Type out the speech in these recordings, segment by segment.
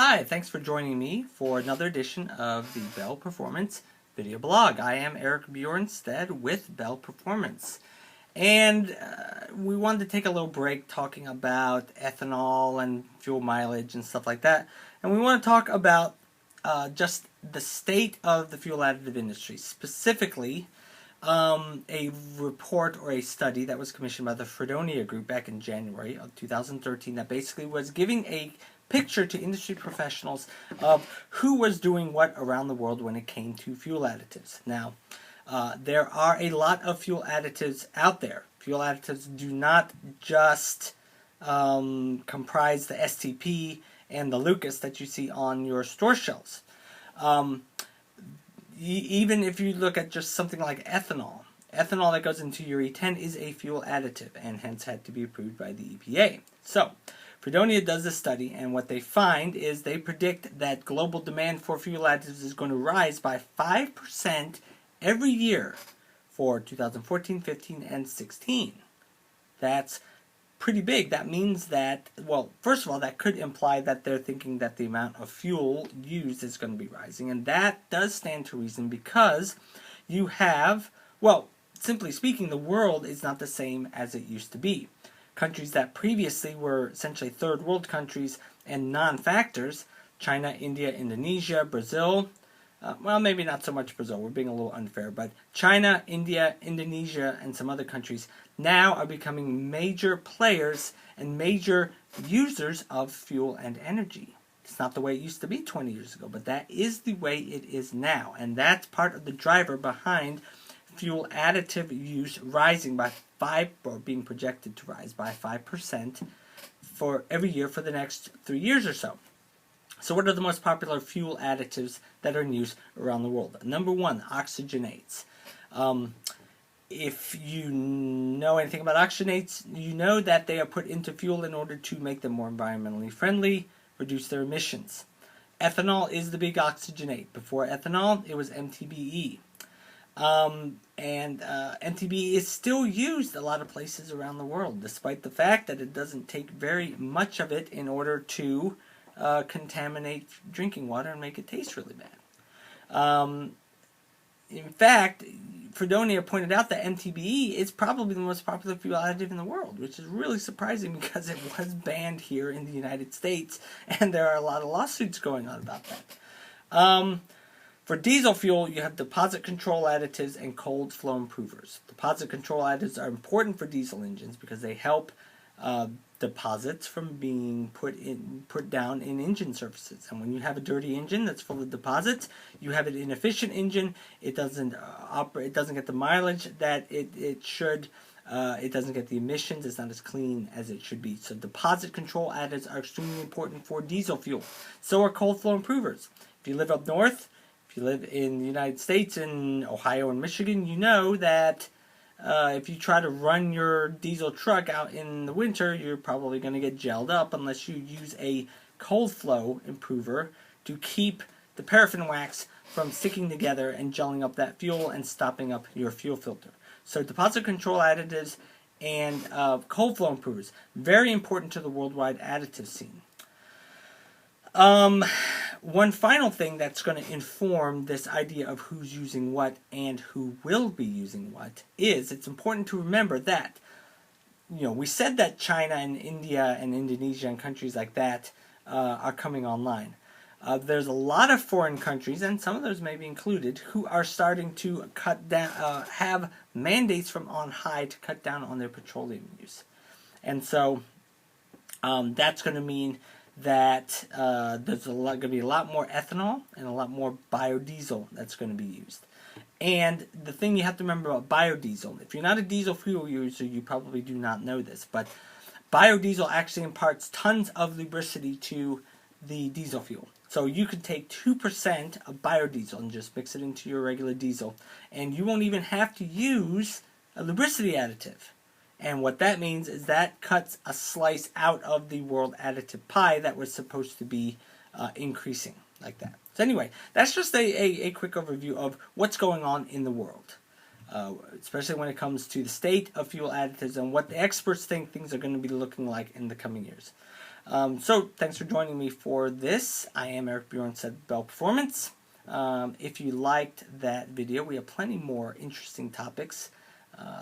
Hi, thanks for joining me for another edition of the Bell Performance video blog. I am Eric Bjornstad with Bell Performance. And we wanted to take a little break talking about ethanol and fuel mileage and stuff like that. And we want to talk about just the state of the fuel additive industry, specifically a report or a study that was commissioned by the Fredonia Group back in January of 2013 that basically was giving a picture to industry professionals of who was doing what around the world when it came to fuel additives. Now, there are a lot of fuel additives out there. Fuel additives do not just comprise the STP and the Lucas that you see on your store shelves. Even if you look at just something like ethanol that goes into your E10 is a fuel additive and hence had to be approved by the EPA. So, Fredonia does a study, and what they find is they predict that global demand for fuel additives is going to rise by 5% every year for 2014, 15, and 16. That's pretty big. That means that, well, first of all, that could imply that they're thinking that the amount of fuel used is going to be rising, and that does stand to reason because you have, well, simply speaking, the world is not the same as it used to be. Countries that previously were essentially third world countries and non-factors, China, India, Indonesia, Brazil, well, maybe not so much Brazil, we're being a little unfair, but China, India, Indonesia, and some other countries now are becoming major players and major users of fuel and energy. It's not the way it used to be 20 years ago, but that is the way it is now, and that's part of the driver behind fuel additive use rising by or being projected to rise by 5% for every year for the next 3 years or so. So what are the most popular fuel additives that are in use around the world? Number one, oxygenates. If you know anything about oxygenates, you know that they are put into fuel in order to make them more environmentally friendly, reduce their emissions. Ethanol is the big oxygenate. Before ethanol, it was MTBE. MTBE is still used a lot of places around the world, despite the fact that it doesn't take very much of it in order to contaminate drinking water and make it taste really bad. In fact, Fredonia pointed out that MTBE is probably the most popular fuel additive in the world, which is really surprising because it was banned here in the United States, and there are a lot of lawsuits going on about that. For diesel fuel, you have deposit control additives and cold flow improvers. Deposit control additives are important for diesel engines because they help deposits from being put down in engine surfaces. And when you have a dirty engine that's full of deposits, you have an inefficient engine. It doesn't operate. It doesn't get the mileage that it should. It doesn't get the emissions. It's not as clean as it should be. So deposit control additives are extremely important for diesel fuel. So are cold flow improvers. If you live up north, if you live in the United States, in Ohio and Michigan, you know that if you try to run your diesel truck out in the winter, you're probably going to get gelled up unless you use a cold flow improver to keep the paraffin wax from sticking together and gelling up that fuel and stopping up your fuel filter. So deposit control additives and cold flow improvers, very important to the worldwide additive scene. One final thing that's going to inform this idea of who's using what and who will be using what is it's important to remember that, we said that China and India and Indonesia and countries like that are coming online. There's a lot of foreign countries, and some of those may be included, who are starting to cut down, have mandates from on high to cut down on their petroleum use. And so that's going to mean that there's going to be a lot more ethanol and a lot more biodiesel that's going to be used. And the thing you have to remember about biodiesel, if you're not a diesel fuel user, you probably do not know this, but biodiesel actually imparts tons of lubricity to the diesel fuel. So you could take 2% of biodiesel and just mix it into your regular diesel, and you won't even have to use a lubricity additive. And what that means is that cuts a slice out of the world additive pie that was supposed to be increasing like that. So anyway, that's just a quick overview of what's going on in the world, especially when it comes to the state of fuel additives and what the experts think things are going to be looking like in the coming years. So thanks for joining me for this. I am Eric Bjornstad, Bell Performance. If you liked that video, we have plenty more interesting topics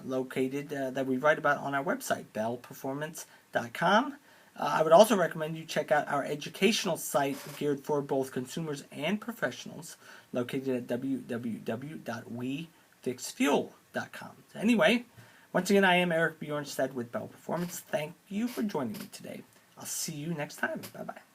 located that we write about on our website, bellperformance.com. I would also recommend you check out our educational site geared for both consumers and professionals, located at www.wefixfuel.com. Anyway, once again, I am Eric Bjornstad with Bell Performance. Thank you for joining me today. I'll see you next time. Bye-bye.